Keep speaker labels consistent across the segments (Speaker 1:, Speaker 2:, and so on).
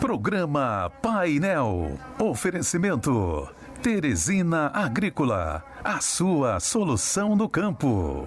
Speaker 1: Programa Painel. Oferecimento Teresina Agrícola, a sua solução do campo.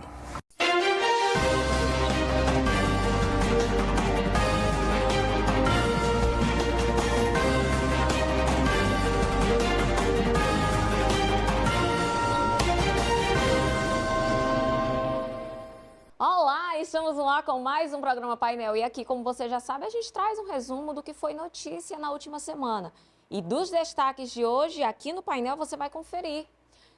Speaker 2: Olá, estamos lá com mais um programa Painel e aqui, como você já sabe, a gente traz um resumo do que foi notícia na última semana. E dos destaques de hoje, aqui no painel você vai conferir.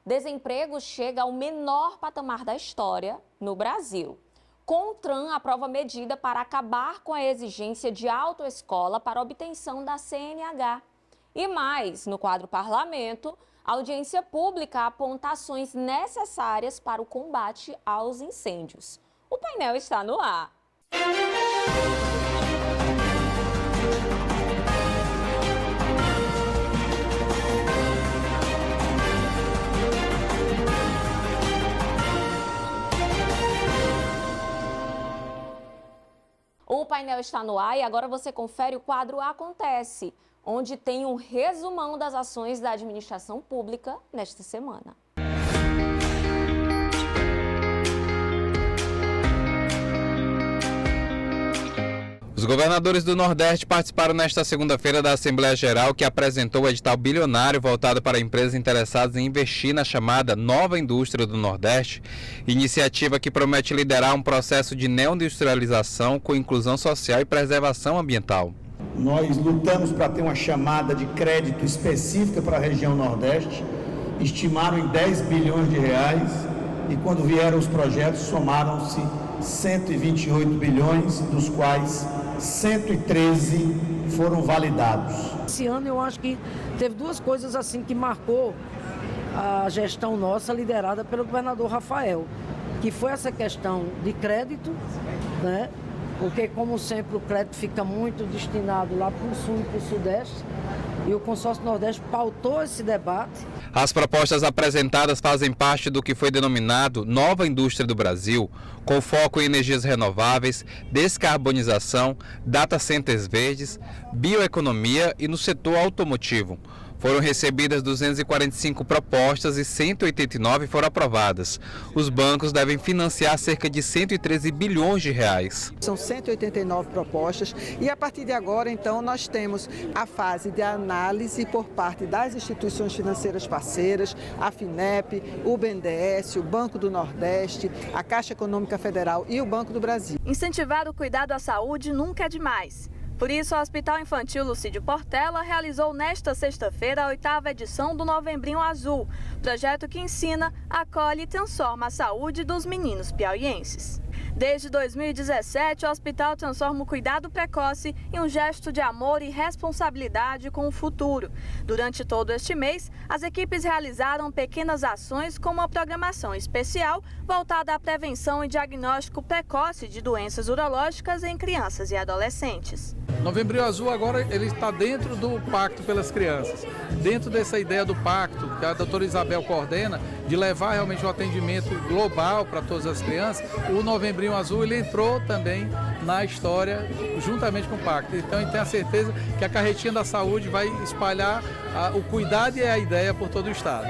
Speaker 2: Desemprego chega ao menor patamar da história no Brasil. CONTRAN aprova medida para acabar com a exigência de autoescola para obtenção da CNH. E mais, no quadro Parlamento, a audiência pública aponta ações necessárias para o combate aos incêndios. O painel está no ar. O painel está no ar e agora você confere o quadro Acontece, onde tem um resumão das ações da administração pública nesta semana.
Speaker 3: Os governadores do Nordeste participaram nesta segunda-feira da Assembleia Geral, que apresentou o edital bilionário voltado para empresas interessadas em investir na chamada Nova Indústria do Nordeste, iniciativa que promete liderar um processo de neoindustrialização com inclusão social e preservação ambiental.
Speaker 4: Nós lutamos para ter uma chamada de crédito específica para a região Nordeste, estimaram em 10 bilhões de reais e quando vieram os projetos somaram-se 128 bilhões, dos quais 113 foram validados.
Speaker 5: Esse ano eu acho que teve duas coisas assim que marcou a gestão nossa liderada pelo governador Rafael, que foi essa questão de crédito, né? Porque como sempre o crédito fica muito destinado lá para o sul e para o sudeste, e o consórcio Nordeste pautou esse debate.
Speaker 3: As propostas apresentadas fazem parte do que foi denominado Nova Indústria do Brasil, com foco em energias renováveis, descarbonização, data centers verdes, bioeconomia e no setor automotivo. Foram recebidas 245 propostas e 189 foram aprovadas. Os bancos devem financiar cerca de 113 bilhões de reais.
Speaker 6: São 189 propostas e a partir de agora, então, nós temos a fase de análise por parte das instituições financeiras parceiras, a FINEP, o BNDES, o Banco do Nordeste, a Caixa Econômica Federal e o Banco do Brasil.
Speaker 7: Incentivar o cuidado à saúde nunca é demais. Por isso, o Hospital Infantil Lucídio Portela realizou nesta sexta-feira a 8ª edição do Novembrinho Azul, projeto que ensina, acolhe e transforma a saúde dos meninos piauienses. Desde 2017, o hospital transforma o cuidado precoce em um gesto de amor e responsabilidade com o futuro. Durante todo este mês, as equipes realizaram pequenas ações com uma programação especial voltada à prevenção e diagnóstico precoce de doenças urológicas em crianças e adolescentes.
Speaker 8: Novembrinho Azul agora ele está dentro do Pacto pelas Crianças, dentro dessa ideia do pacto que a doutora Isabel coordena, de levar realmente um atendimento global para todas as crianças. O Novembrinho Azul ele entrou também na história juntamente com o pacto. Então a gente tem a certeza que a carretinha da saúde vai espalhar o cuidado e a ideia por todo o estado.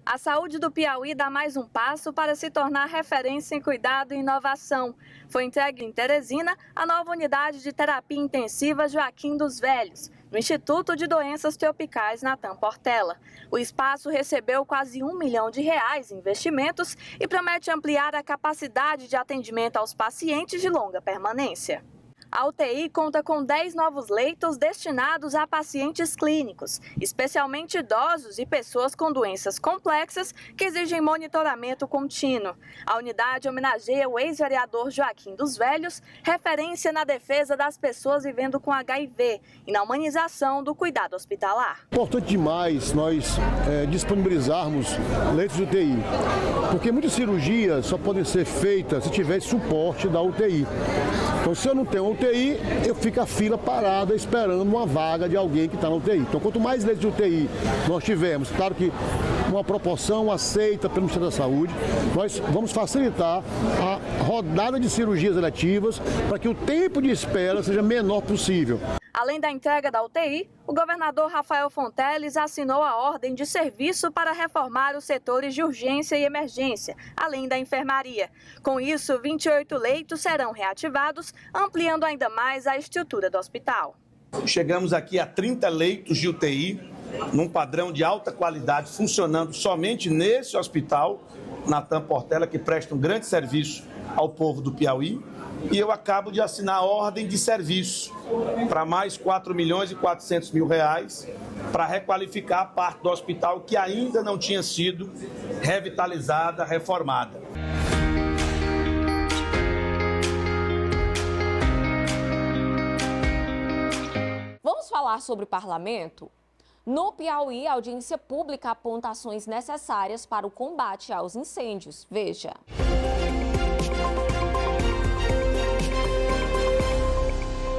Speaker 7: A saúde do Piauí dá mais um passo para se tornar referência em cuidado e inovação. Foi entregue em Teresina a nova unidade de terapia intensiva Joaquim dos Velhos, no Instituto de Doenças Tropicais Natan Portela. O espaço recebeu quase R$1 milhão em investimentos e promete ampliar a capacidade de atendimento aos pacientes de longa permanência. A UTI conta com 10 novos leitos destinados a pacientes clínicos, especialmente idosos e pessoas com doenças complexas que exigem monitoramento contínuo. A unidade homenageia o ex-vereador Joaquim dos Velhos, referência na defesa das pessoas vivendo com HIV e na humanização do cuidado hospitalar.
Speaker 9: Importante demais nós disponibilizarmos leitos de UTI, porque muitas cirurgias só podem ser feitas se tiver suporte da UTI. Então, se eu não tenho UTI, eu fico a fila parada esperando uma vaga de alguém que está na UTI. Então, quanto mais leitos de UTI nós tivermos, claro que uma proporção aceita pelo Ministério da Saúde, nós vamos facilitar a rodada de cirurgias eletivas para que o tempo de espera seja menor possível.
Speaker 7: Além da entrega da UTI, o governador Rafael Fonteles assinou a ordem de serviço para reformar os setores de urgência e emergência, além da enfermaria. Com isso, 28 leitos serão reativados, ampliando ainda mais a estrutura do hospital.
Speaker 4: Chegamos aqui a 30 leitos de UTI, num padrão de alta qualidade, funcionando somente nesse hospital, Natan Portela, que presta um grande serviço ao povo do Piauí. E eu acabo de assinar a ordem de serviço para mais R$4.400.000 para requalificar a parte do hospital que ainda não tinha sido revitalizada, reformada.
Speaker 2: Vamos falar sobre o parlamento? No Piauí, a audiência pública aponta ações necessárias para o combate aos incêndios. Veja.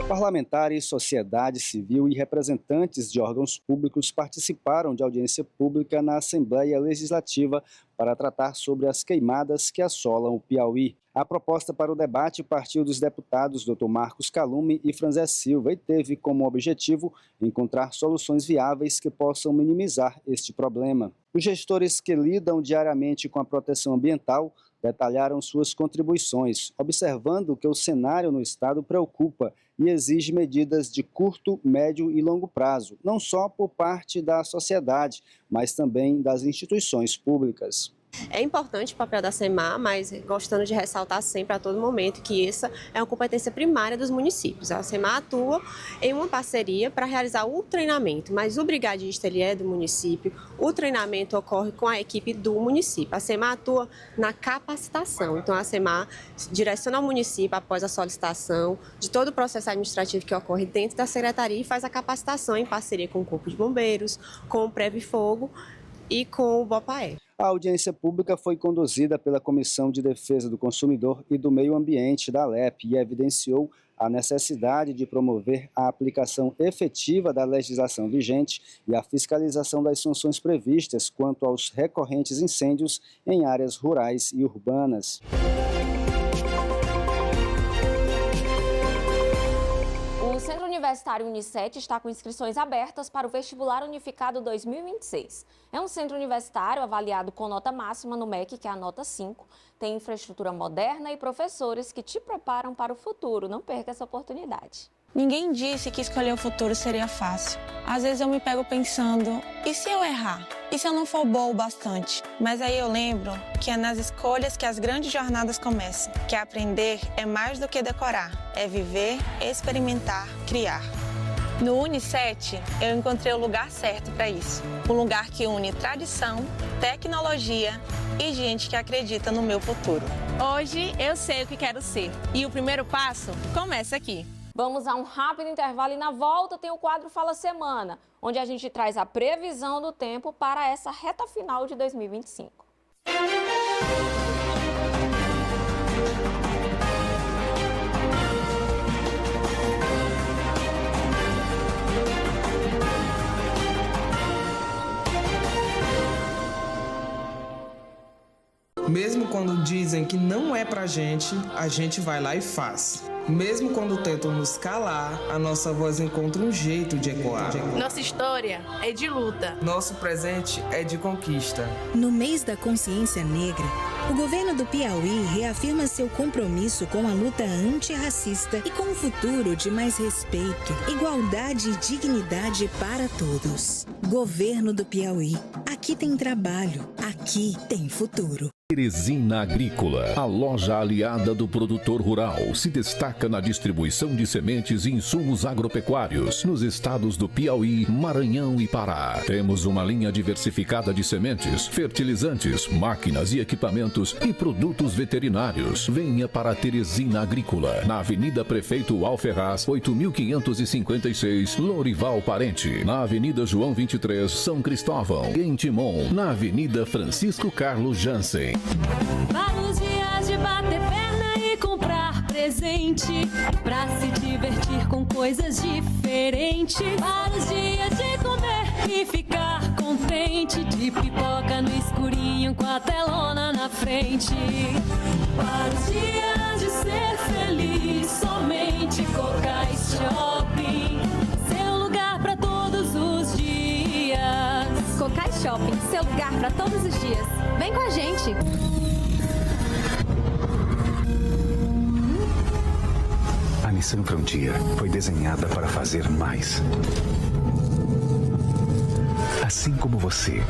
Speaker 10: Parlamentares, sociedade civil e representantes de órgãos públicos participaram de audiência pública na Assembleia Legislativa para tratar sobre as queimadas que assolam o Piauí. A proposta para o debate partiu dos deputados Dr. Marcos Calume e Franzé Silva e teve como objetivo encontrar soluções viáveis que possam minimizar este problema. Os gestores que lidam diariamente com a proteção ambiental detalharam suas contribuições, observando que o cenário no estado preocupa e exige medidas de curto, médio e longo prazo, não só por parte da sociedade, mas também das instituições públicas.
Speaker 11: É importante o papel da SEMAR, mas gostando de ressaltar sempre a todo momento que essa é uma competência primária dos municípios. A SEMAR atua em uma parceria para realizar o treinamento, mas o brigadista ele é do município, o treinamento ocorre com a equipe do município. A SEMAR atua na capacitação, então a SEMAR direciona ao município após a solicitação de todo o processo administrativo que ocorre dentro da secretaria e faz a capacitação em parceria com o Corpo de Bombeiros, com o Preve Fogo e com o BOPAE.
Speaker 10: A audiência pública foi conduzida pela Comissão de Defesa do Consumidor e do Meio Ambiente da ALEP e evidenciou a necessidade de promover a aplicação efetiva da legislação vigente e a fiscalização das sanções previstas quanto aos recorrentes incêndios em áreas rurais e urbanas.
Speaker 2: O Centro Universitário Unicet está com inscrições abertas para o Vestibular Unificado 2026. É um centro universitário avaliado com nota máxima no MEC, que é a nota 5. Tem infraestrutura moderna e professores que te preparam para o futuro. Não perca essa oportunidade.
Speaker 12: Ninguém disse que escolher o futuro seria fácil. Às vezes eu me pego pensando, e se eu errar? E se eu não for boa o bastante? Mas aí eu lembro que é nas escolhas que as grandes jornadas começam. Que aprender é mais do que decorar, é viver, experimentar, criar. No Unicet, eu encontrei o lugar certo para isso. Um lugar que une tradição, tecnologia e gente que acredita no meu futuro.
Speaker 13: Hoje eu sei o que quero ser e o primeiro passo começa aqui.
Speaker 2: Vamos a um rápido intervalo e na volta tem o quadro Fala Semana, onde a gente traz a previsão do tempo para essa reta final de 2025.
Speaker 14: Mesmo quando dizem que não é pra gente, a gente vai lá e faz. Mesmo quando tentam nos calar, a nossa voz encontra um jeito de ecoar.
Speaker 13: Nossa história é de luta.
Speaker 14: Nosso presente é de conquista.
Speaker 15: No mês da consciência negra, o governo do Piauí reafirma seu compromisso com a luta antirracista e com um futuro de mais respeito, igualdade e dignidade para todos. Governo do Piauí. Aqui tem trabalho, aqui tem futuro.
Speaker 1: Teresina Agrícola, a loja aliada do produtor rural, se destaca na distribuição de sementes e insumos agropecuários nos estados do Piauí, Maranhão e Pará. Temos uma linha diversificada de sementes, fertilizantes, máquinas e equipamentos e produtos veterinários. Venha para a Teresina Agrícola, na Avenida Prefeito Alferraz, 8.556, Lorival Parente, na Avenida João 23, São Cristóvão, em Timon, na Avenida Francisco Carlos Jansen.
Speaker 16: Vários dias de bater perna e comprar presente, pra se divertir com coisas diferentes. Vários dias de comer e ficar contente, de pipoca no escurinho com a telona na frente. Vários dias de ser feliz, somente Cocais Shopping.
Speaker 17: Shopping, seu lugar para todos os dias. Vem com a gente!
Speaker 18: A Nissan Frontier foi desenhada para fazer mais. Assim como você.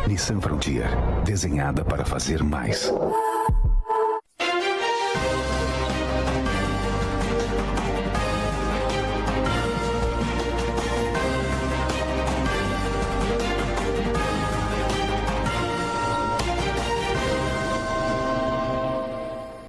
Speaker 18: Nissan Frontier, desenhada para fazer mais.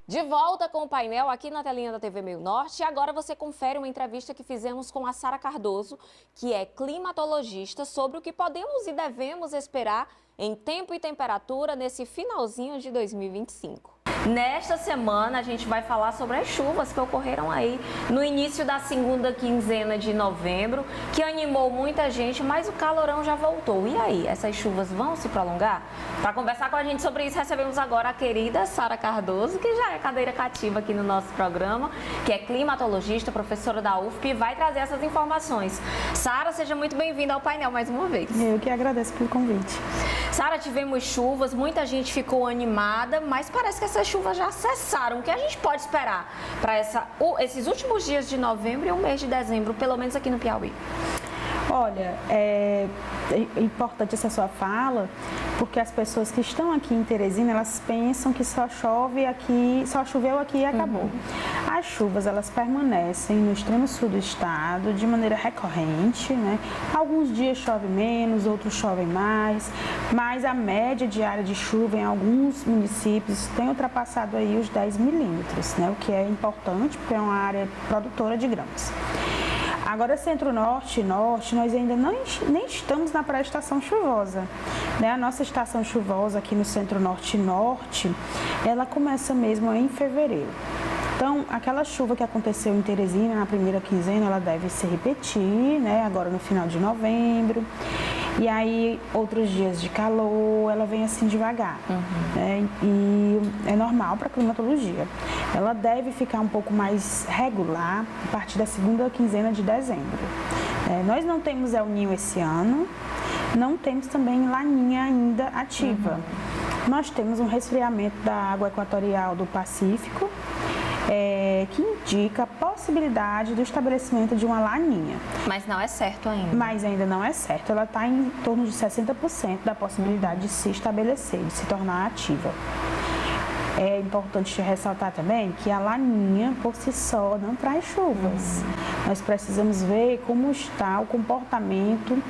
Speaker 2: De volta com o painel aqui na telinha da TV Meio Norte. E agora você confere uma entrevista que fizemos com a Sara Cardoso, que é climatologista, sobre o que podemos e devemos esperar em tempo e temperatura nesse finalzinho de 2025. Nesta semana a gente vai falar sobre as chuvas que ocorreram aí no início da segunda quinzena de novembro, que animou muita gente, mas o calorão já voltou. E aí, essas chuvas vão se prolongar? Para conversar com a gente sobre isso, recebemos agora a querida Sara Cardoso, que já é cadeira cativa aqui no nosso programa, que é climatologista, professora da UFP, e vai trazer essas informações. Sara, seja muito bem-vinda ao painel mais uma vez.
Speaker 19: Eu que agradeço pelo convite.
Speaker 2: Sara, tivemos chuvas, muita gente ficou animada, mas parece que essas chuvas já cessaram. O que a gente pode esperar para esses últimos dias de novembro e o mês de dezembro, pelo menos aqui no Piauí?
Speaker 19: Olha, é importante essa sua fala, porque as pessoas que estão aqui em Teresina, elas pensam que só chove aqui, só choveu aqui e acabou. As chuvas, elas permanecem no extremo sul do estado de maneira recorrente, né? Alguns dias chove menos, outros chovem mais, mas a média diária de chuva em alguns municípios tem ultrapassado aí os 10 milímetros, né? O que é importante, porque é uma área produtora de grãos. Agora, centro-norte e norte, nós ainda nem estamos na pré-estação chuvosa, né? A nossa estação chuvosa aqui no centro-norte e norte, ela começa mesmo em fevereiro. Então, aquela chuva que aconteceu em Teresina na primeira quinzena, ela deve se repetir, né? Agora no final de novembro. E aí, outros dias de calor, ela vem assim devagar, né? E é normal para a climatologia. Ela deve ficar um pouco mais regular a partir da segunda quinzena de dezembro. Nós não temos El Niño esse ano, não temos também Laninha ainda ativa. Nós temos um resfriamento da água equatorial do Pacífico, que indica a possibilidade do estabelecimento de uma laninha.
Speaker 2: Mas não é certo ainda.
Speaker 19: Mas ainda não é certo. Ela está em torno de 60% da possibilidade de se estabelecer, de se tornar ativa. É importante ressaltar também que a laninha, por si só, não traz chuvas. Nós precisamos ver como está o comportamento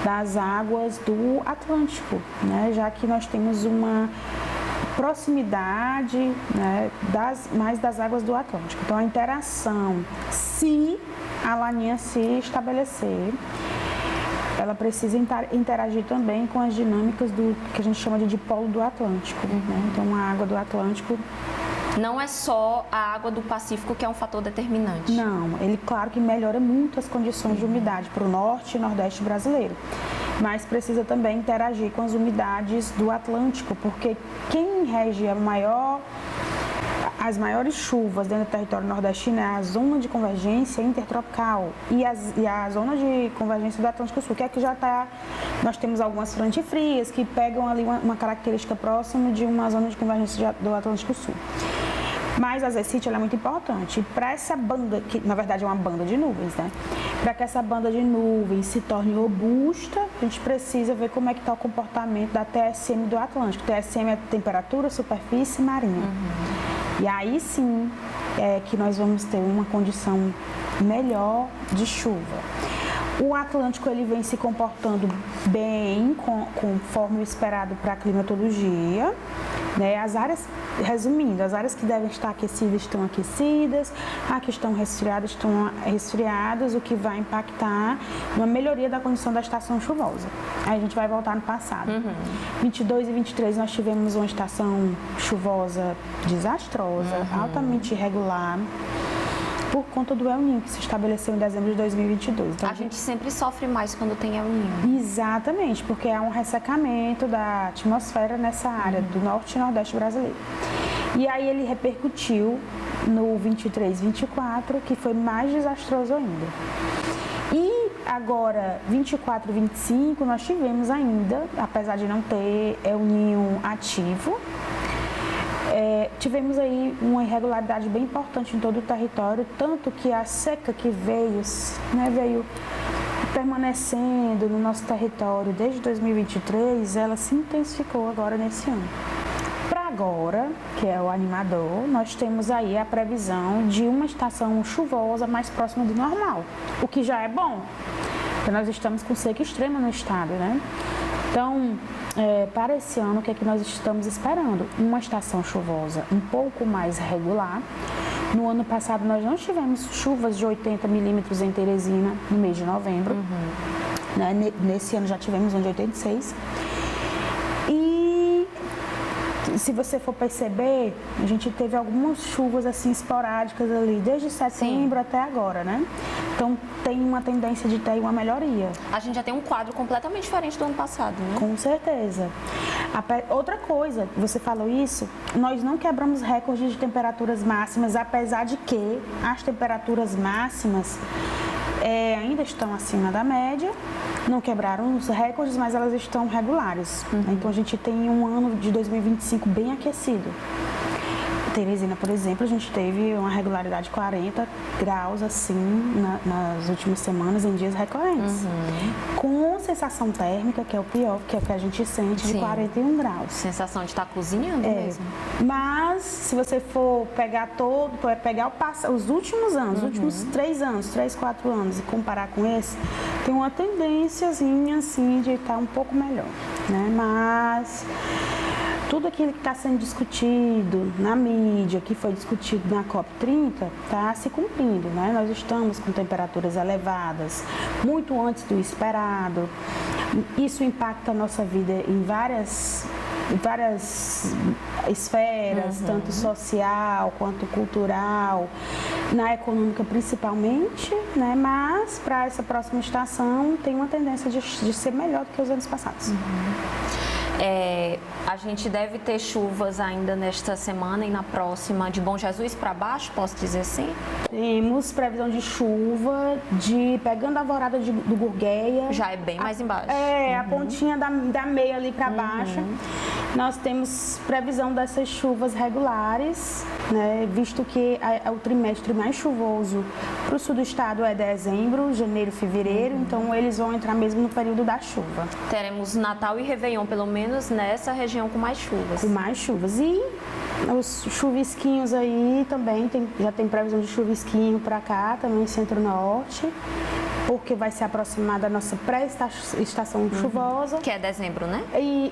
Speaker 19: das águas do Atlântico, né? Já que nós temos uma proximidade, né, mais das águas do Atlântico. Então, a interação, se a laninha se estabelecer, ela precisa interagir também com as dinâmicas do que a gente chama de dipolo do Atlântico. Né? Então, a água do Atlântico...
Speaker 2: Não é só a água do Pacífico que é um fator determinante.
Speaker 19: Não, ele, claro que melhora muito as condições de umidade para o norte e nordeste brasileiro. Mas precisa também interagir com as umidades do Atlântico, porque quem rege as maiores chuvas dentro do território nordestino é a zona de convergência intertropical e a zona de convergência do Atlântico Sul, que é que já está... Nós temos algumas frentes frias que pegam ali uma característica próxima de uma zona de convergência do Atlântico Sul. Mas a ZECIT é muito importante. Para essa banda, que na verdade é uma banda de nuvens, né? Para que essa banda de nuvens se torne robusta, a gente precisa ver como é que está o comportamento da TSM do Atlântico. TSM é temperatura, superfície e marinha. E aí sim é que nós vamos ter uma condição melhor de chuva. O Atlântico ele vem se comportando bem, conforme o esperado para a climatologia. Né? As áreas, resumindo, as áreas que devem estar aquecidas estão aquecidas, as que estão resfriadas estão resfriadas, o que vai impactar numa melhoria da condição da estação chuvosa. Aí a gente vai voltar no passado. 22 e 23 nós tivemos uma estação chuvosa desastrosa, altamente irregular. por conta do El Niño, que se estabeleceu em dezembro de 2022. Então,
Speaker 2: a gente sempre sofre mais quando tem El Niño.
Speaker 19: Exatamente, porque há um ressecamento da atmosfera nessa área do norte e nordeste brasileiro. E aí ele repercutiu no 23, 24, que foi mais desastroso ainda. E agora, 24 e 25, nós tivemos ainda, apesar de não ter El Niño ativo, tivemos aí uma irregularidade bem importante em todo o território, tanto que a seca que veio permanecendo no nosso território desde 2023, ela se intensificou agora nesse ano. Para agora, que é o animador, nós temos aí a previsão de uma estação chuvosa mais próxima do normal, o que já é bom, porque nós estamos com seca extrema no estado, né? Então, para esse ano, o que é que nós estamos esperando? Uma estação chuvosa um pouco mais regular. No ano passado, nós não tivemos chuvas de 80 milímetros em Teresina no mês de novembro. Né? Nesse ano já tivemos um de 86. E se você for perceber, a gente teve algumas chuvas assim esporádicas ali, desde setembro até agora, né? Então tem uma tendência de ter uma melhoria.
Speaker 2: A gente já tem um quadro completamente diferente do ano passado, né?
Speaker 19: Com certeza. Outra coisa, você falou isso, nós não quebramos recordes de temperaturas máximas, apesar de que as temperaturas máximas ainda estão acima da média, não quebraram os recordes, mas elas estão regulares. Então a gente tem um ano de 2025 bem aquecido. Teresina, por exemplo, a gente teve uma regularidade de 40 graus assim nas últimas semanas em dias recorrentes. Com sensação térmica, que é o pior, que é o que a gente sente, de 41 graus.
Speaker 2: Sensação de estar cozinhando mesmo.
Speaker 19: Mas se você for pegar os últimos anos, os últimos 3 anos, 3, 4 anos e comparar com esse, tem uma tendênciazinha assim de estar um pouco melhor, né? Mas tudo aquilo que está sendo discutido na mídia, que foi discutido na COP30, está se cumprindo, né? Nós estamos com temperaturas elevadas, muito antes do esperado. Isso impacta a nossa vida em várias esferas, tanto social quanto cultural, na econômica principalmente, né? Mas para essa próxima estação tem uma tendência de ser melhor do que os anos passados.
Speaker 2: A gente deve ter chuvas ainda nesta semana e na próxima, de Bom Jesus para baixo, posso dizer assim?
Speaker 19: Temos previsão de chuva, pegando a alvorada do Gurgueia.
Speaker 2: Já é bem mais embaixo.
Speaker 19: A pontinha da meia ali para baixo. Nós temos previsão dessas chuvas regulares, né? Visto que o trimestre mais chuvoso para o sul do estado é dezembro, janeiro, fevereiro, então eles vão entrar mesmo no período da chuva.
Speaker 2: Teremos Natal e Réveillon, pelo menos nessa região, com mais chuvas.
Speaker 19: Com mais chuvas. E os chuvisquinhos aí também, já tem previsão de chuvisquinho para cá, também centro-norte, porque vai se aproximar da nossa pré-estação chuvosa.
Speaker 2: Que é dezembro, né?
Speaker 19: E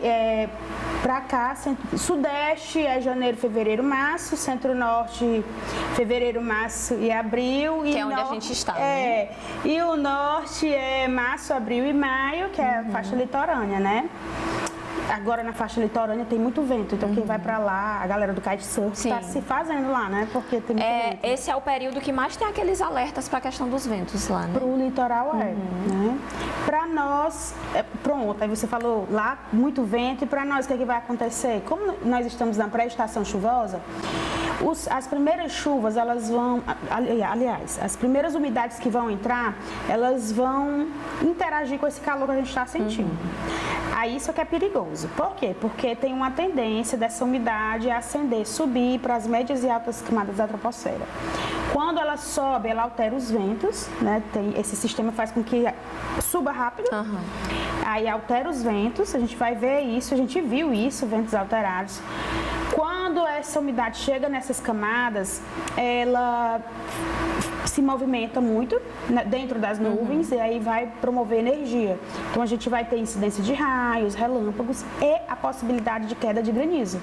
Speaker 19: para cá, sudeste é janeiro, fevereiro, março, centro-norte, fevereiro, março e abril.
Speaker 2: Que é onde a gente está, né?
Speaker 19: E o norte é março, abril e maio, que é a faixa litorânea, né? Agora na faixa litorânea tem muito vento, então quem vai pra lá, a galera do kitesurf está se fazendo lá, né? Porque tem muito vento.
Speaker 2: Esse é o período que mais tem aqueles alertas para a questão dos ventos lá, né?
Speaker 19: Pro litoral né? Para nós, pronto, aí você falou lá, muito vento, e para nós o que vai acontecer? Como nós estamos na pré-estação chuvosa, as primeiras chuvas, elas vão, aliás, as primeiras umidades que vão entrar, elas vão interagir com esse calor que a gente está sentindo. Aí isso que é perigoso. Por quê? Porque tem uma tendência dessa umidade a ascender, subir para as médias e altas camadas da troposfera. Quando ela sobe, ela altera os ventos, né? Esse sistema faz com que suba rápido, aí altera os ventos, a gente vai ver isso, a gente viu isso, ventos alterados. Quando essa umidade chega nessas camadas, ela se movimenta muito dentro das nuvens e aí vai promover energia. Então a gente vai ter incidência de raios, relâmpagos e a possibilidade de queda de granizo.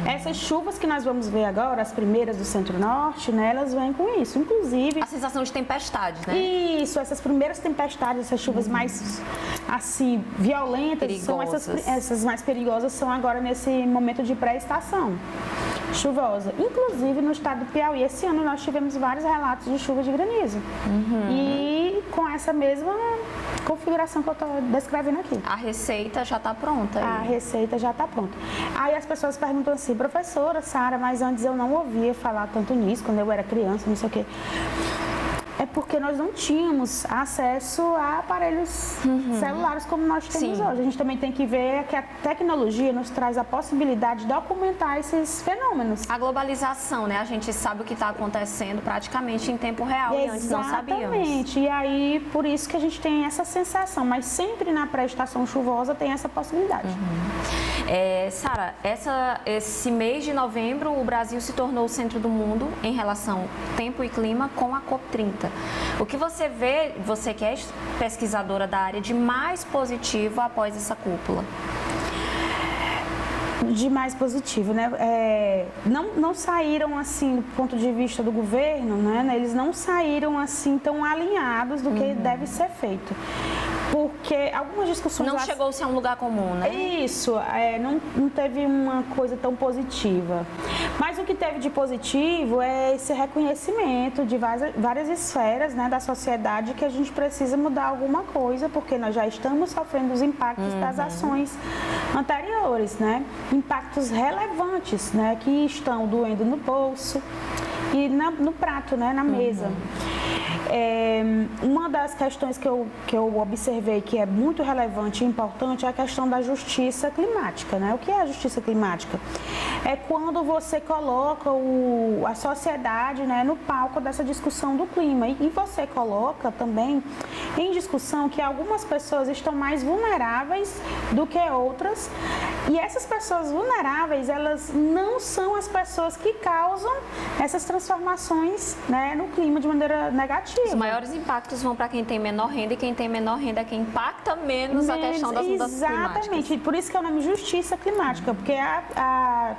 Speaker 19: Essas chuvas que nós vamos ver agora, as primeiras do centro-norte, né, elas vêm com isso. Inclusive...
Speaker 2: A sensação de tempestade, né?
Speaker 19: Isso, essas primeiras tempestades, essas chuvas mais assim, violentas, são essas mais perigosas, são agora nesse momento de pré-estação chuvosa. Inclusive no estado do Piauí, esse ano nós tivemos vários relatos de chuva de granizo. E com essa mesma configuração que eu estou descrevendo aqui.
Speaker 2: A receita já está pronta?
Speaker 19: A receita já está pronta. Aí as pessoas perguntam assim, professora Sara, mas antes eu não ouvia falar tanto nisso, quando eu era criança, não sei o quê. É porque nós não tínhamos acesso a aparelhos celulares como nós temos hoje. A gente também tem que ver que a tecnologia nos traz a possibilidade de documentar esses fenômenos.
Speaker 2: A globalização, né? A gente sabe o que está acontecendo praticamente em tempo real e antes não sabíamos.
Speaker 19: Exatamente. E aí, por isso que a gente tem essa sensação, mas sempre na pré-estação chuvosa tem essa possibilidade.
Speaker 2: Sara, esse mês de novembro, o Brasil se tornou o centro do mundo em relação tempo e clima com a COP30. O que você vê, você que é pesquisadora da área, de mais positivo após essa cúpula?
Speaker 19: De mais positivo, né? Não saíram assim do ponto de vista do governo, né? Eles não saíram assim tão alinhados do que deve ser feito. Porque algumas discussões...
Speaker 2: Não chegou-se a um lugar comum, né?
Speaker 19: Isso, não teve uma coisa tão positiva. Mas o que teve de positivo é esse reconhecimento de várias esferas, né, da sociedade que a gente precisa mudar alguma coisa, porque nós já estamos sofrendo os impactos das ações anteriores, né? Impactos relevantes, né, que estão doendo no bolso e no prato, né, na mesa. Uma das questões que eu observei que é muito relevante e importante é a questão da justiça climática, né? O que é a justiça climática? É quando você coloca a sociedade, né, no palco dessa discussão do clima e você coloca também em discussão que algumas pessoas estão mais vulneráveis do que outras e essas pessoas vulneráveis, elas não são as pessoas que causam essas transformações, né, no clima de maneira negativa.
Speaker 2: Os maiores impactos vão para quem tem menor renda e quem tem menor renda é quem impacta menos a questão das mudanças climáticas.
Speaker 19: Exatamente, por isso que é o nome justiça climática, porque a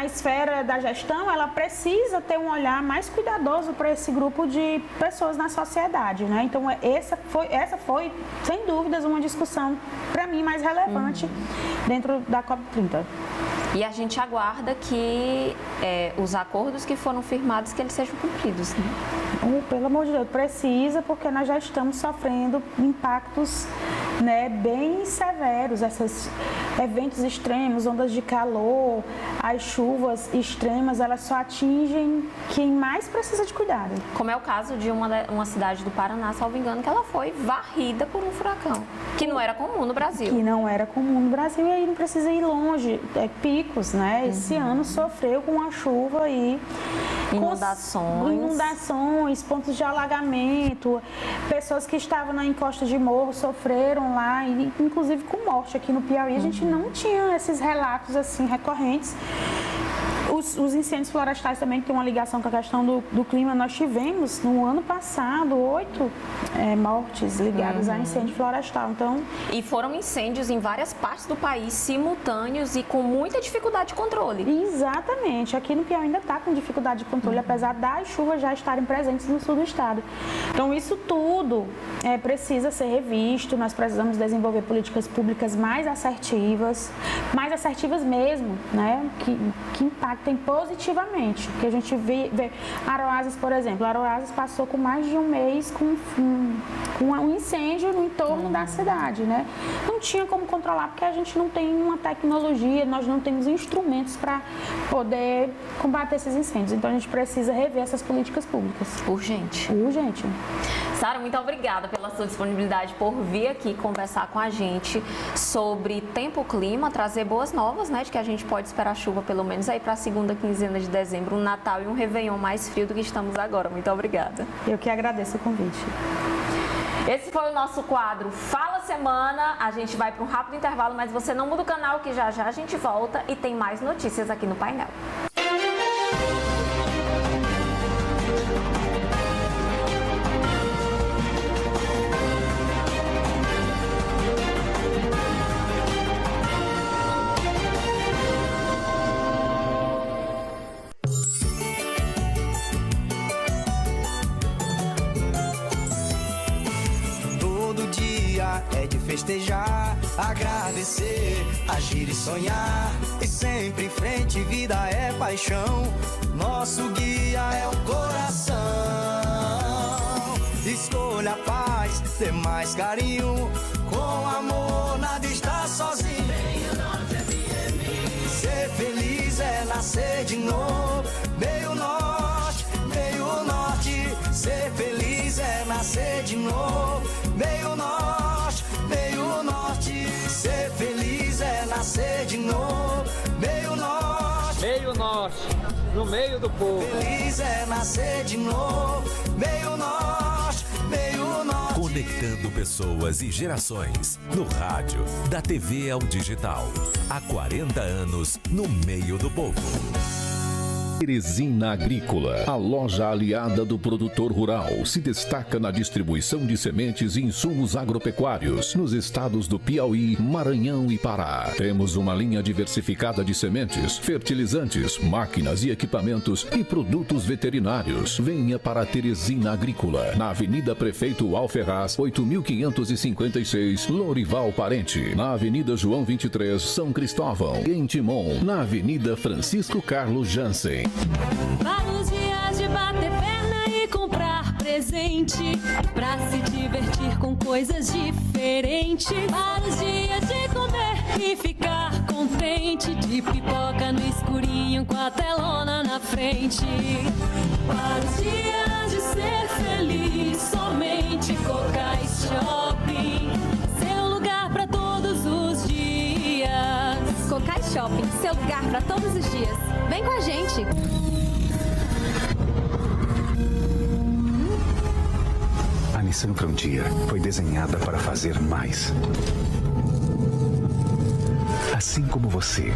Speaker 19: esfera da gestão, ela precisa ter um olhar mais cuidadoso para esse grupo de pessoas na sociedade, né? Então, essa foi, sem dúvidas, uma discussão, para mim, mais relevante dentro da COP30.
Speaker 2: E a gente aguarda que os acordos que foram firmados, que eles sejam cumpridos, né?
Speaker 19: Pelo amor de Deus, precisa, porque nós já estamos sofrendo impactos, né, bem severos, esses eventos extremos, ondas de calor, as chuvas extremas, elas só atingem quem mais precisa de cuidado.
Speaker 2: Como é o caso de uma cidade do Paraná, salvo engano, que ela foi varrida por um furacão, que não era comum no Brasil.
Speaker 19: Que não era comum no Brasil, e aí não precisa ir longe, picos, né? Esse ano sofreu com a chuva e inundações, pontos de alagamento, pessoas que estavam na encosta de morro sofreram lá, e inclusive com morte aqui no Piauí. A gente não tinha esses relatos assim recorrentes. Os incêndios florestais também, que tem uma ligação com a questão do clima, nós tivemos no ano passado 8 mortes ligadas a incêndio florestal. Então...
Speaker 2: E foram incêndios em várias partes do país, simultâneos e com muita dificuldade de controle.
Speaker 19: Exatamente. Aqui no Piauí ainda está com dificuldade de controle, apesar das chuvas já estarem presentes no sul do estado. Então, isso tudo precisa ser revisto. Nós precisamos desenvolver políticas públicas mais assertivas mesmo, né? Que impactem positivamente, que a gente vê Aroazes, por exemplo. Aroazes passou com mais de um mês com um incêndio no entorno da cidade, né? Não tinha como controlar, porque a gente não tem uma tecnologia, nós não temos instrumentos para poder combater esses incêndios. Então, a gente precisa rever essas políticas públicas.
Speaker 2: Urgente.
Speaker 19: Urgente.
Speaker 2: Sara, muito obrigada pela sua disponibilidade, por vir aqui conversar com a gente sobre tempo-clima, trazer boas novas, né, de que a gente pode esperar chuva pelo menos aí para a segunda quinzena de dezembro, um Natal e um Réveillon mais frio do que estamos agora. Muito obrigada.
Speaker 19: Eu que agradeço o convite.
Speaker 2: Esse foi o nosso quadro Fala Semana. A gente vai para um rápido intervalo, mas você não muda o canal, que já já a gente volta e tem mais notícias aqui no painel.
Speaker 20: É diferente. agradecer, agir e sonhar. E sempre em frente, vida é paixão. Nosso guia é o coração. Escolha a paz, ter mais carinho. Com amor, nada está sozinho. Ser feliz é nascer de novo. Meio norte, meio norte. Ser feliz é nascer de novo. Meio norte, meio norte. Ser feliz é nascer de novo. Meio norte,
Speaker 21: meio norte, no meio do povo.
Speaker 20: Feliz é nascer de novo. Meio norte, meio norte.
Speaker 22: Conectando pessoas e gerações. No rádio, da TV ao digital. Há 40 anos, no meio do povo.
Speaker 1: Teresina Agrícola, a loja aliada do produtor rural, se destaca na distribuição de sementes e insumos agropecuários nos estados do Piauí, Maranhão e Pará. Temos uma linha diversificada de sementes, fertilizantes, máquinas e equipamentos e produtos veterinários. Venha para a Teresina Agrícola, na Avenida Prefeito Alferraz, 8556, Lorival Parente, na Avenida João 23, São Cristóvão, em Timon, na Avenida Francisco Carlos Jansen.
Speaker 16: Para os dias de bater perna e comprar presente, pra se divertir com coisas diferentes. Para os dias de comer e ficar contente, de pipoca no escurinho com a telona na frente. Para os dias de ser feliz, somente Cocais Shopping, seu lugar pra todos os dias.
Speaker 17: Cocais Shopping, seu lugar pra todos os dias. Vem com a gente!
Speaker 18: A Nissan Frontier foi desenhada para fazer mais. Assim como você.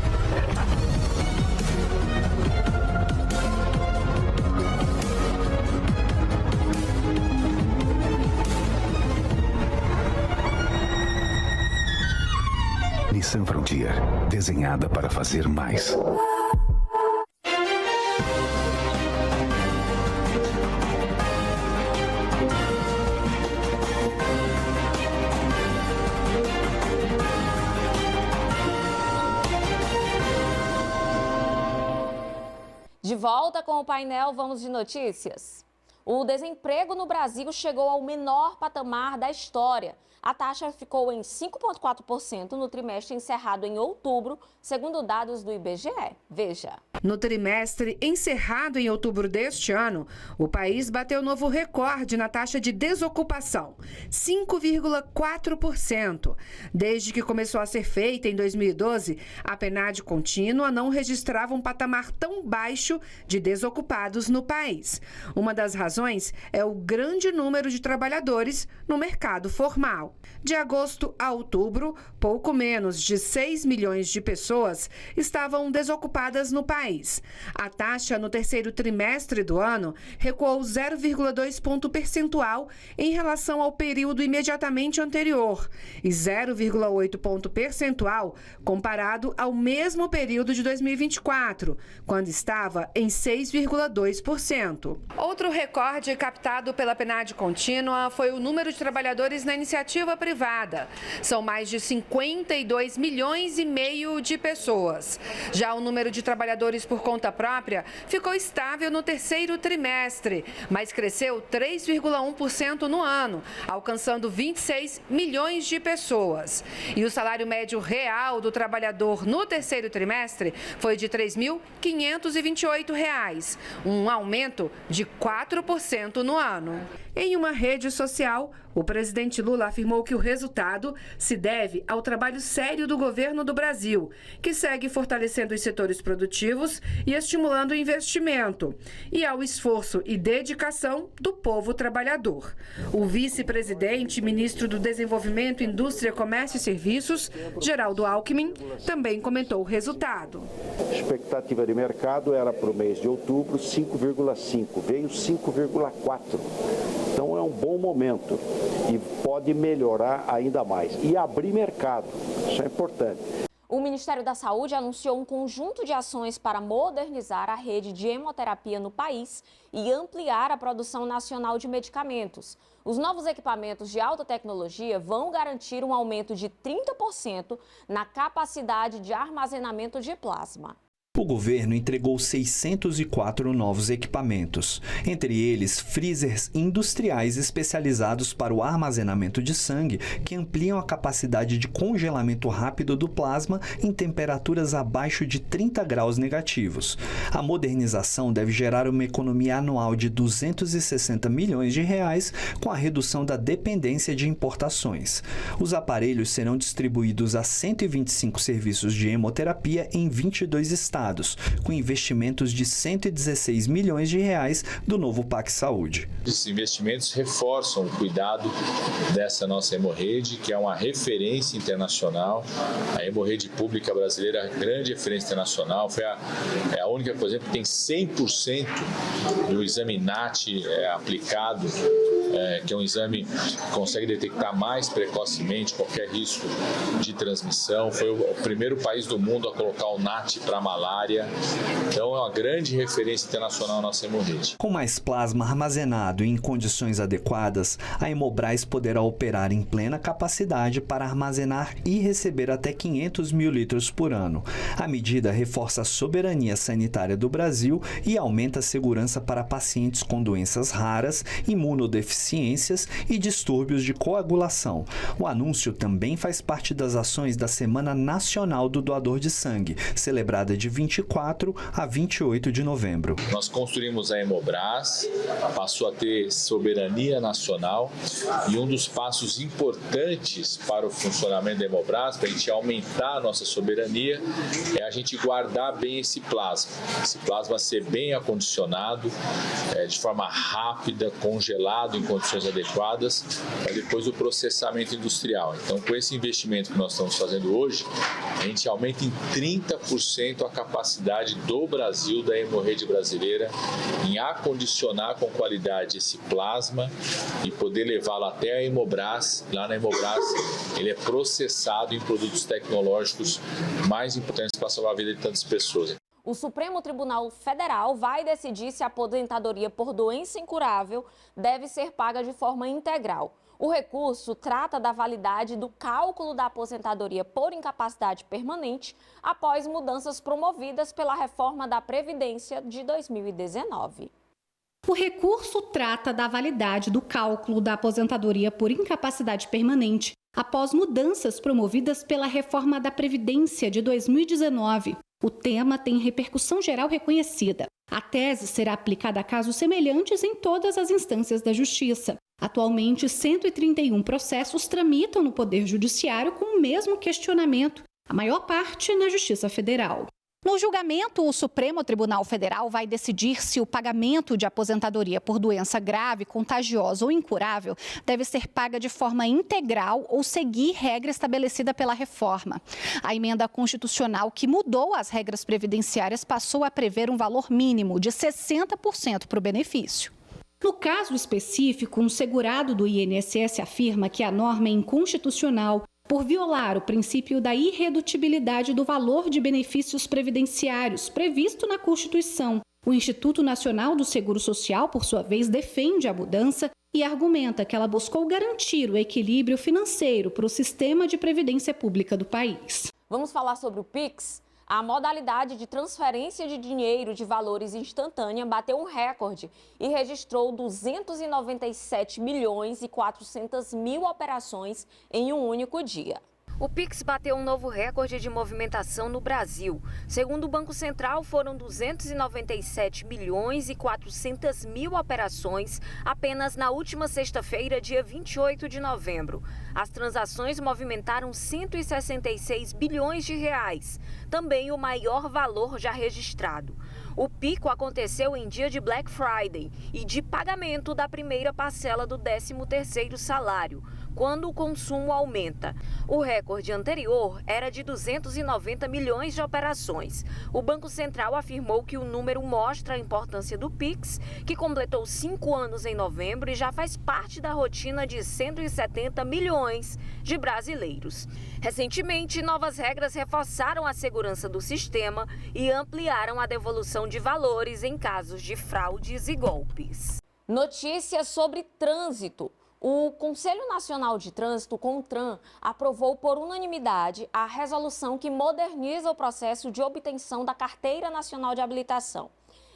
Speaker 18: Nissan Frontier, desenhada para fazer mais.
Speaker 2: De volta com o painel, vamos de notícias. O desemprego no Brasil chegou ao menor patamar da história. A taxa ficou em 5,4% no trimestre encerrado em outubro, segundo dados do IBGE. Veja.
Speaker 23: No trimestre encerrado em outubro deste ano, o país bateu novo recorde na taxa de desocupação, 5,4%. Desde que começou a ser feita em 2012, a PNAD contínua não registrava um patamar tão baixo de desocupados no país. Uma das razões é o grande número de trabalhadores no mercado formal. De agosto a outubro, pouco menos de 6 milhões de pessoas estavam desocupadas no país. A taxa no terceiro trimestre do ano recuou 0,2 ponto percentual em relação ao período imediatamente anterior e 0,8 ponto percentual comparado ao mesmo período de 2024, quando estava em 6,2%. Outro recorde captado pela PNAD contínua foi o número de trabalhadores na iniciativa privada. São mais de 52 milhões e meio de pessoas. Já o número de trabalhadores por conta própria ficou estável no terceiro trimestre, mas cresceu 3,1% no ano, alcançando 26 milhões de pessoas. E o salário médio real do trabalhador no terceiro trimestre foi de R$ 3.528, um aumento de 4% no ano. Em uma rede social, o presidente Lula afirmou que o resultado se deve ao trabalho sério do governo do Brasil, que segue fortalecendo os setores produtivos e estimulando o investimento, e ao esforço e dedicação do povo trabalhador. O vice-presidente e ministro do Desenvolvimento, Indústria, Comércio e Serviços, Geraldo Alckmin, também comentou o resultado.
Speaker 24: A expectativa de mercado era para o mês de outubro 5,5, veio 5,4. Então é um bom momento e pode melhorar ainda mais. E abrir mercado, isso é importante.
Speaker 2: O Ministério da Saúde anunciou um conjunto de ações para modernizar a rede de hemoterapia no país e ampliar a produção nacional de medicamentos. Os novos equipamentos de alta tecnologia vão garantir um aumento de 30% na capacidade de armazenamento de plasma.
Speaker 3: O governo entregou 604 novos equipamentos, entre eles freezers industriais especializados para o armazenamento de sangue, que ampliam a capacidade de congelamento rápido do plasma em temperaturas abaixo de 30 graus negativos. A modernização deve gerar uma economia anual de 260 milhões de reais, com a redução da dependência de importações. Os aparelhos serão distribuídos a 125 serviços de hemoterapia em 22 estados, com investimentos de 116 milhões de reais do novo PAC Saúde.
Speaker 5: Esses investimentos reforçam o cuidado dessa nossa hemorrede, que é uma referência internacional. A hemorrede pública brasileira é grande referência internacional. É a única, por exemplo, que tem 100% do exame NAT aplicado, que é um exame que consegue detectar mais precocemente qualquer risco de transmissão. Foi o primeiro país do mundo a colocar o NAT para malária. Então é uma grande referência internacional a nossa hemorrede.
Speaker 3: Com mais plasma armazenado e em condições adequadas, a Hemobras poderá operar em plena capacidade para armazenar e receber até 500 mil litros por ano. A medida reforça a soberania sanitária do Brasil e aumenta a segurança para pacientes com doenças raras, imunodeficiências e distúrbios de coagulação. O anúncio também faz parte das ações da Semana Nacional do Doador de Sangue, celebrada de 24 a 28 de novembro.
Speaker 5: Nós construímos a Hemobras, passou a ter soberania nacional, e um dos passos importantes para o funcionamento da Hemobras, para a gente aumentar a nossa soberania, é a gente guardar bem esse plasma. Esse plasma ser bem acondicionado, de forma rápida, congelado em condições adequadas, para depois o processamento industrial. Então, com esse investimento que nós estamos fazendo hoje, a gente aumenta em 30% a capacidade do Brasil, da hemorrede brasileira, em acondicionar com qualidade esse plasma e poder levá-lo até a Hemobras. Lá na Hemobras, ele é processado em produtos tecnológicos mais importantes para salvar a vida de tantas pessoas.
Speaker 2: O Supremo Tribunal Federal vai decidir se a aposentadoria por doença incurável deve ser paga de forma integral. O recurso trata da validade do cálculo da aposentadoria por incapacidade permanente após mudanças promovidas pela reforma da Previdência de 2019.
Speaker 6: O recurso trata da validade do cálculo da aposentadoria por incapacidade permanente após mudanças promovidas pela reforma da Previdência de 2019. O tema tem repercussão geral reconhecida. A tese será aplicada a casos semelhantes em todas as instâncias da Justiça. Atualmente, 131 processos tramitam no Poder Judiciário com o mesmo questionamento, a maior parte na Justiça Federal.
Speaker 8: No julgamento, o Supremo Tribunal Federal vai decidir se o pagamento de aposentadoria por doença grave, contagiosa ou incurável deve ser paga de forma integral ou seguir regra estabelecida pela reforma. A emenda constitucional que mudou as regras previdenciárias passou a prever um valor mínimo de 60% para o benefício.
Speaker 6: No caso específico, um segurado do INSS afirma que a norma é inconstitucional por violar o princípio da irredutibilidade do valor de benefícios previdenciários previsto na Constituição. O Instituto Nacional do Seguro Social, por sua vez, defende a mudança e argumenta que ela buscou garantir o equilíbrio financeiro para o sistema de previdência pública do país.
Speaker 2: Vamos falar sobre o Pix? A modalidade de transferência de dinheiro de valores instantânea bateu um recorde e registrou 297 milhões e 400 mil operações em um único dia. O Pix bateu um novo recorde de movimentação no Brasil. Segundo o Banco Central, foram 297 milhões e 400 mil operações apenas na última sexta-feira, dia 28 de novembro. As transações movimentaram 166 bilhões de reais, também o maior valor já registrado. O pico aconteceu em dia de Black Friday e de pagamento da primeira parcela do 13º salário.
Speaker 4: quando o consumo aumenta. O recorde anterior era de 290 milhões de operações. O Banco Central afirmou que o número mostra a importância do Pix, que completou 5 anos em novembro e já faz parte da rotina de 170 milhões de brasileiros. Recentemente, novas regras reforçaram a segurança do sistema e ampliaram a devolução de valores em casos de fraudes e golpes.
Speaker 2: Notícias sobre trânsito. O Conselho Nacional de Trânsito, CONTRAN, aprovou por unanimidade a resolução que moderniza o processo de obtenção da Carteira Nacional de Habilitação.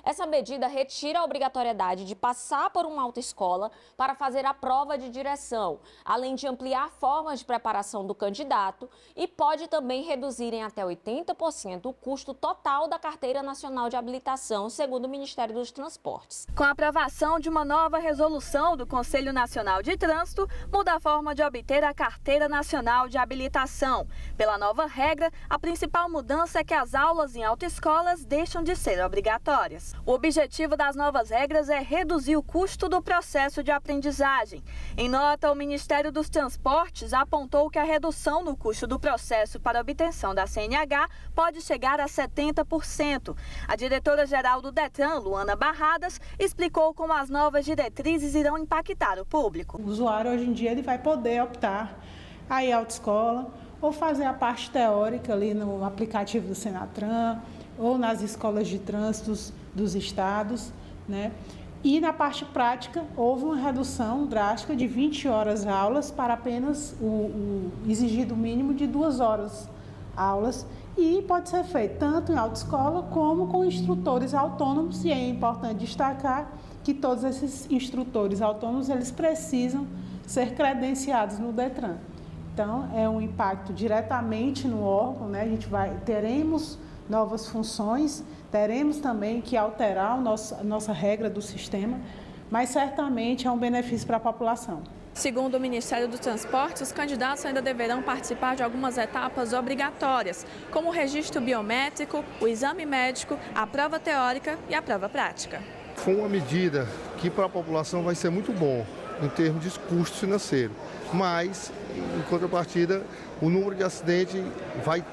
Speaker 2: Essa medida retira a obrigatoriedade de passar por uma autoescola para fazer a prova de direção, além de ampliar formas de preparação do candidato e pode também reduzir em até 80% o custo total da Carteira Nacional de Habilitação, segundo o Ministério dos Transportes.
Speaker 7: Com a aprovação de uma nova resolução do Conselho Nacional de Trânsito, muda a forma de obter a Carteira Nacional de Habilitação. Pela nova regra, a principal mudança é que as aulas em autoescolas deixam de ser obrigatórias. O objetivo das novas regras é reduzir o custo do processo de aprendizagem. Em nota, o Ministério dos Transportes apontou que a redução no custo do processo para a obtenção da CNH pode chegar a 70%. A diretora-geral do Detran, Luana Barradas, explicou como as novas diretrizes irão impactar o público.
Speaker 19: O usuário, hoje em dia, ele vai poder optar a ir à autoescola ou fazer a parte teórica ali no aplicativo do Senatran ou nas escolas de trânsito dos estados, né? E na parte prática, houve uma redução drástica de 20 horas aulas para apenas o exigido mínimo de 2 horas aulas, e pode ser feito tanto em autoescola como com instrutores autônomos, e é importante destacar que todos esses instrutores autônomos, eles precisam ser credenciados no Detran. Então, é um impacto diretamente no órgão, né? Teremos novas funções, teremos também que alterar a nossa regra do sistema, mas certamente é um benefício para a população.
Speaker 7: Segundo o Ministério dos Transportes, os candidatos ainda deverão participar de algumas etapas obrigatórias, como o registro biométrico, o exame médico, a prova teórica e a prova prática.
Speaker 9: Foi uma medida que para a população vai ser muito bom em termos de custo financeiro, mas, em contrapartida, o número de acidentes vai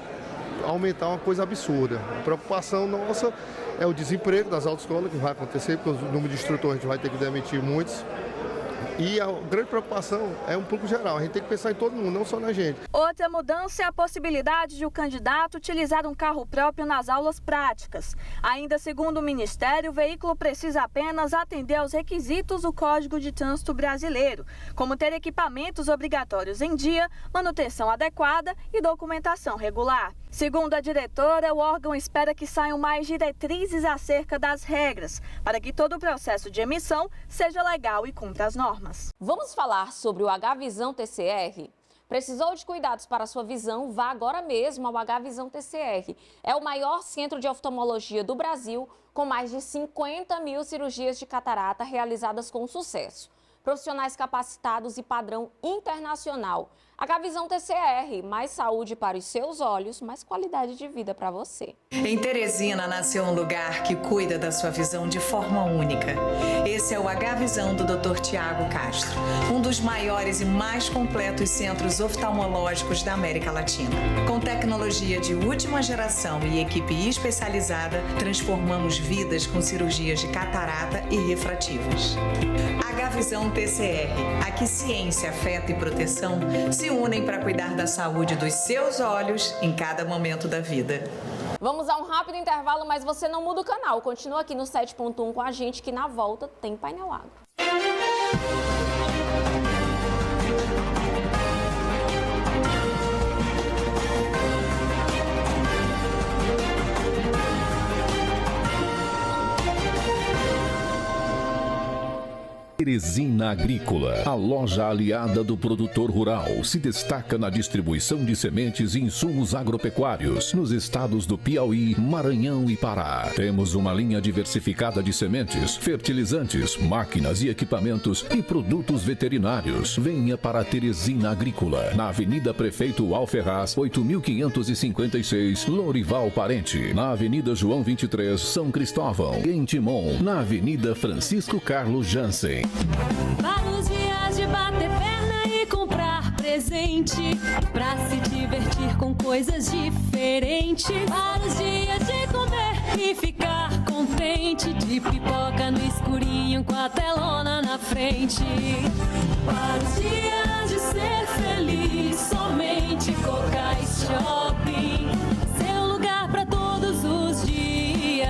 Speaker 9: aumentar uma coisa absurda. A preocupação nossa é o desemprego das autoescolas, que vai acontecer, porque o número de instrutores a gente vai ter que demitir muitos. E a grande preocupação é um pouco geral, a gente tem que pensar em todo mundo, não só na gente.
Speaker 7: Outra mudança é a possibilidade de o candidato utilizar um carro próprio nas aulas práticas. Ainda segundo o Ministério, o veículo precisa apenas atender aos requisitos do Código de Trânsito Brasileiro, como ter equipamentos obrigatórios em dia, manutenção adequada e documentação regular. Segundo a diretora, o órgão espera que saiam mais diretrizes acerca das regras, para que todo o processo de emissão seja legal e cumpra as normas.
Speaker 2: Vamos falar sobre o H-Visão TCR? Precisou de cuidados para a sua visão? Vá agora mesmo ao H-Visão TCR. É o maior centro de oftalmologia do Brasil, com mais de 50 mil cirurgias de catarata realizadas com sucesso. Profissionais capacitados e padrão internacional. H-Visão TCR, mais saúde para os seus olhos, mais qualidade de vida para você.
Speaker 11: Em Teresina nasceu um lugar que cuida da sua visão de forma única. Esse é o H-Visão do Dr. Tiago Castro, um dos maiores e mais completos centros oftalmológicos da América Latina. Com tecnologia de última geração e equipe especializada, transformamos vidas com cirurgias de catarata e refrativas. H-Visão TCR, aqui ciência, afeto e proteção se unem para cuidar da saúde dos seus olhos em cada momento da vida.
Speaker 2: Vamos a um rápido intervalo, mas você não muda o canal. Continua aqui no 7.1 com a gente, que na volta tem Painel Agro.
Speaker 1: Teresina Agrícola, a loja aliada do produtor rural, se destaca na distribuição de sementes e insumos agropecuários nos estados do Piauí, Maranhão e Pará. Temos uma linha diversificada de sementes, fertilizantes, máquinas e equipamentos e produtos veterinários. Venha para a Teresina Agrícola, na Avenida Prefeito Alferraz, 8556, Lorival Parente, na Avenida João 23, São Cristóvão, em Timon, na Avenida Francisco Carlos Jansen.
Speaker 16: Vários dias de bater perna e comprar presente pra se divertir com coisas diferentes. Para os dias de comer e ficar contente, de pipoca no escurinho com a telona na frente. Para os dias de ser feliz, somente Cocais Shopping, seu lugar para todos os dias.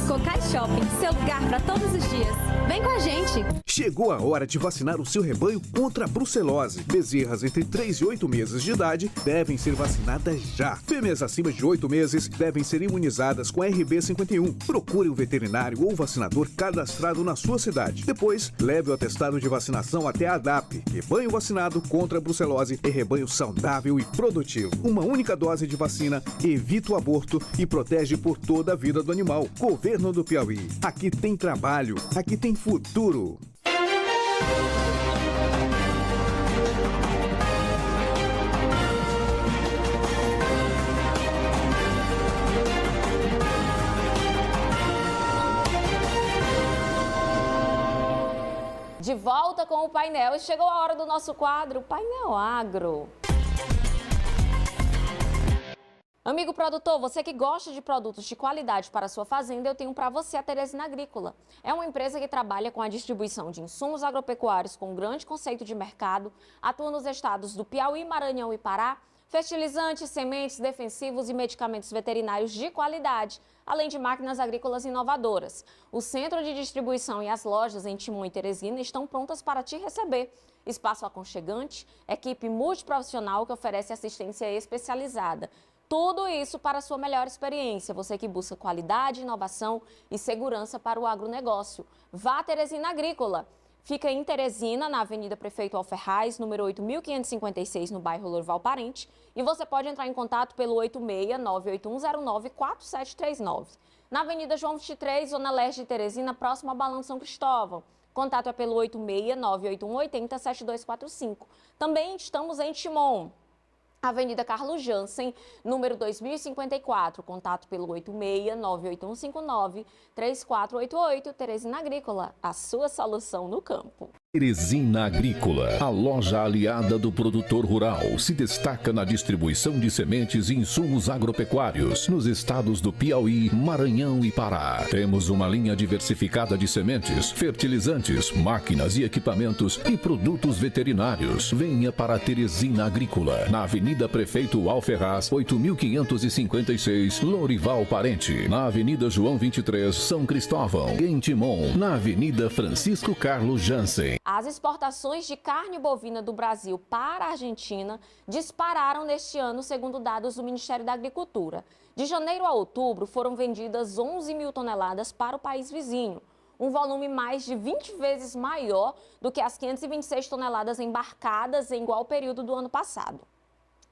Speaker 17: Cocais Shopping, seu lugar para todos os dias. Vem com a gente!
Speaker 10: Chegou a hora de vacinar o seu rebanho contra a brucelose. Bezerras entre 3 e 8 meses de idade devem ser vacinadas já. Fêmeas acima de 8 meses devem ser imunizadas com RB51. Procure um veterinário ou vacinador cadastrado na sua cidade. Depois, leve o atestado de vacinação até a ADAP. Rebanho vacinado contra a brucelose é rebanho saudável e produtivo. Uma única dose de vacina evita o aborto e protege por toda a vida do animal. Governo do Piauí. Aqui tem trabalho. Aqui tem futuro.
Speaker 2: De volta com o painel e chegou a hora do nosso quadro Painel Agro. Amigo produtor, você que gosta de produtos de qualidade para a sua fazenda, eu tenho para você a Teresina Agrícola. É uma empresa que trabalha com a distribuição de insumos agropecuários com grande conceito de mercado, atua nos estados do Piauí, Maranhão e Pará, fertilizantes, sementes, defensivos e medicamentos veterinários de qualidade, além de máquinas agrícolas inovadoras. O centro de distribuição e as lojas em Timon e Teresina estão prontas para te receber. Espaço aconchegante, equipe multiprofissional que oferece assistência especializada. Tudo isso para a sua melhor experiência, você que busca qualidade, inovação e segurança para o agronegócio. Vá à Teresina Agrícola. Fica em Teresina, na Avenida Prefeito Alferraz, número 8.556, no bairro Lourival Parente. E você pode entrar em contato pelo 86-98109-4739. Na Avenida João 23, Zona Leste de Teresina, próximo ao Balão São Cristóvão. Contato é pelo 86-98180-7245. Também estamos em Timon, Avenida Carlos Jansen, número 2054, contato pelo 86-98159-3488, Teresina Agrícola, a sua solução no campo.
Speaker 1: Teresina Agrícola, a loja aliada do produtor rural, se destaca na distribuição de sementes e insumos agropecuários nos estados do Piauí, Maranhão e Pará. Temos uma linha diversificada de sementes, fertilizantes, máquinas e equipamentos e produtos veterinários. Venha para a Teresina Agrícola, na Avenida Prefeito Alferraz, 8.556, Lourival Parente, na Avenida João 23, São Cristóvão, em Timon, na Avenida Francisco Carlos Jansen.
Speaker 2: As exportações de carne bovina do Brasil para a Argentina dispararam neste ano, segundo dados do Ministério da Agricultura. De janeiro a outubro, foram vendidas 11 mil toneladas para o país vizinho, um volume mais de 20 vezes maior do que as 526 toneladas embarcadas em igual período do ano passado.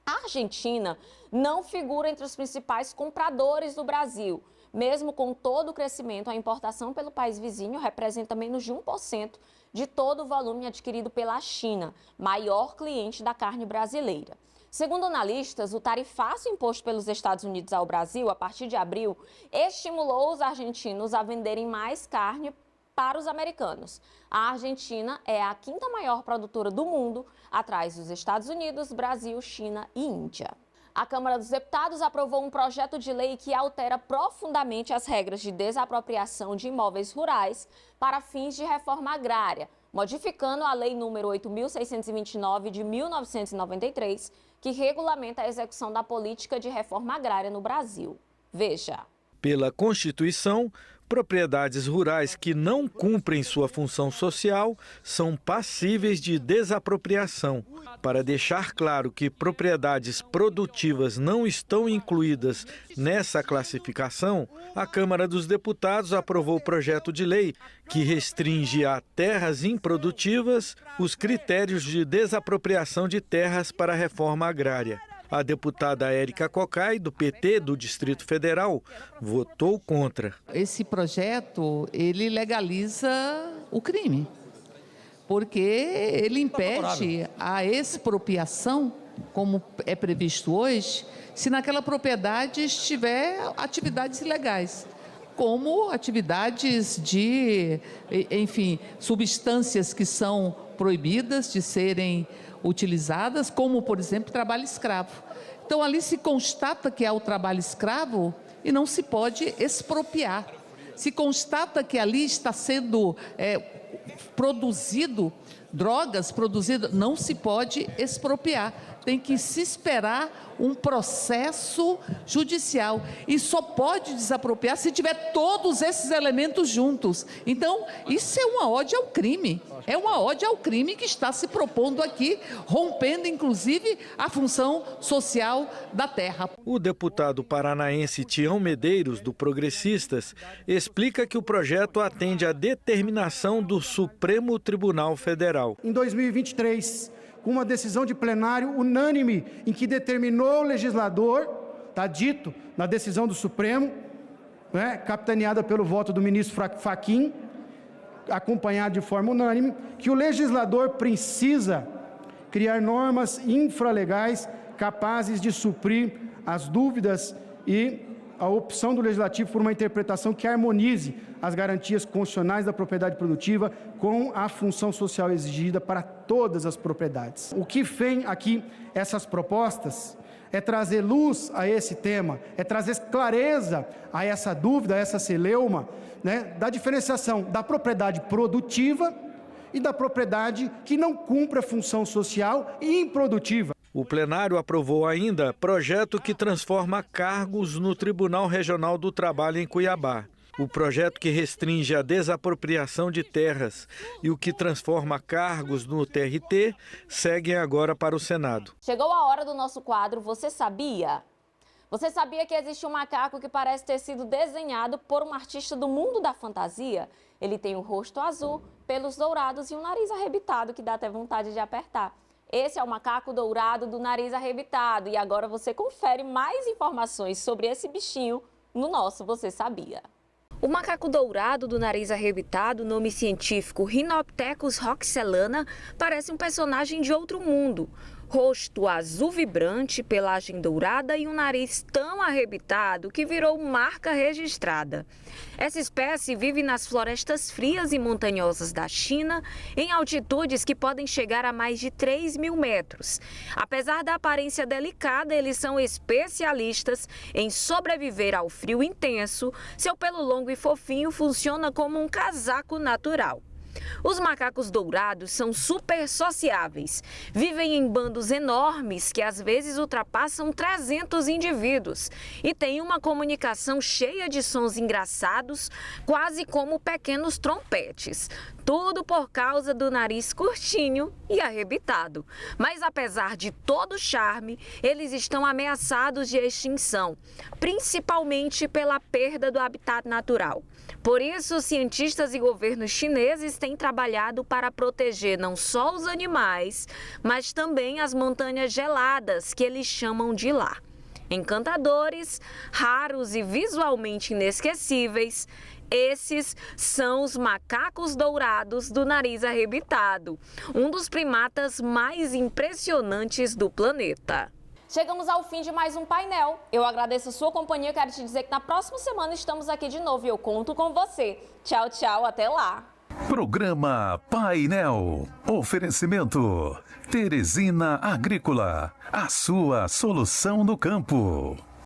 Speaker 2: A Argentina não figura entre os principais compradores do Brasil. Mesmo com todo o crescimento, a importação pelo país vizinho representa menos de 1% de todo o volume adquirido pela China, maior cliente da carne brasileira. Segundo analistas, o tarifaço imposto pelos Estados Unidos ao Brasil, a partir de abril, estimulou os argentinos a venderem mais carne para os americanos. A Argentina é a quinta maior produtora do mundo, atrás dos Estados Unidos, Brasil, China e Índia. A Câmara dos Deputados aprovou um projeto de lei que altera profundamente as regras de desapropriação de imóveis rurais para fins de reforma agrária, modificando a Lei número 8.629 de 1993, que regulamenta a execução da política de reforma agrária no Brasil. Veja.
Speaker 12: Pela Constituição, propriedades rurais que não cumprem sua função social são passíveis de desapropriação. Para deixar claro que propriedades produtivas não estão incluídas nessa classificação, a Câmara dos Deputados aprovou o projeto de lei que restringe a terras improdutivas os critérios de desapropriação de terras para a reforma agrária. A deputada Érica Cocai, do PT do Distrito Federal, votou contra.
Speaker 13: Esse projeto, ele legaliza o crime, porque ele impede a expropriação, como é previsto hoje, se naquela propriedade estiver atividades ilegais, como atividades de, enfim, substâncias que são proibidas de serem utilizadas, como, por exemplo, trabalho escravo. Então, ali se constata que há o trabalho escravo e não se pode expropriar. Se constata que ali está sendo produzido drogas, não se pode expropriar. Tem que se esperar um processo judicial. E só pode desapropriar se tiver todos esses elementos juntos. Então, isso é uma ode ao crime. É uma ode ao crime que está se propondo aqui, rompendo, inclusive, a função social da terra.
Speaker 12: O deputado paranaense Tião Medeiros, do Progressistas, explica que o projeto atende à determinação do Supremo Tribunal Federal.
Speaker 14: Em 2023, com uma decisão de plenário unânime em que determinou o legislador, está dito na decisão do Supremo, capitaneada pelo voto do ministro Fachin, acompanhado de forma unânime, que o legislador precisa criar normas infralegais capazes de suprir as dúvidas e a opção do Legislativo por uma interpretação que harmonize as garantias constitucionais da propriedade produtiva com a função social exigida para todas as propriedades. O que vem aqui essas propostas é trazer luz a esse tema, é trazer clareza a essa dúvida, a essa celeuma, da diferenciação da propriedade produtiva e da propriedade que não cumpre a função social e improdutiva.
Speaker 12: O plenário aprovou ainda projeto que transforma cargos no Tribunal Regional do Trabalho em Cuiabá. O projeto que restringe a desapropriação de terras e o que transforma cargos no TRT seguem agora para o Senado.
Speaker 2: Chegou a hora do nosso quadro Você Sabia? Você sabia que existe um macaco que parece ter sido desenhado por um artista do mundo da fantasia? Ele tem um rosto azul, pelos dourados e um nariz arrebitado que dá até vontade de apertar. Esse é o macaco dourado do nariz arrebitado e agora você confere mais informações sobre esse bichinho no nosso Você Sabia?
Speaker 4: O macaco dourado do nariz arrebitado, nome científico Rhinopithecus roxelana, parece um personagem de outro mundo. Rosto azul vibrante, pelagem dourada e um nariz tão arrebitado que virou marca registrada. Essa espécie vive nas florestas frias e montanhosas da China, em altitudes que podem chegar a mais de 3.000 metros. Apesar da aparência delicada, eles são especialistas em sobreviver ao frio intenso. Seu pelo longo e fofinho funciona como um casaco natural. Os macacos dourados são super sociáveis, vivem em bandos enormes que às vezes ultrapassam 300 indivíduos e têm uma comunicação cheia de sons engraçados, quase como pequenos trompetes. Tudo por causa do nariz curtinho e arrebitado. Mas apesar de todo o charme, eles estão ameaçados de extinção, principalmente pela perda do habitat natural. Por isso, cientistas e governos chineses têm trabalhado para proteger não só os animais, mas também as montanhas geladas, que eles chamam de lá. Encantadores, raros e visualmente inesquecíveis, esses são os macacos dourados do nariz arrebitado, um dos primatas mais impressionantes do planeta.
Speaker 2: Chegamos ao fim de mais um painel. Eu agradeço a sua companhia, quero te dizer que na próxima semana estamos aqui de novo e eu conto com você. Tchau, tchau, até lá.
Speaker 22: Programa Painel. Oferecimento Teresina Agrícola, a sua solução no campo.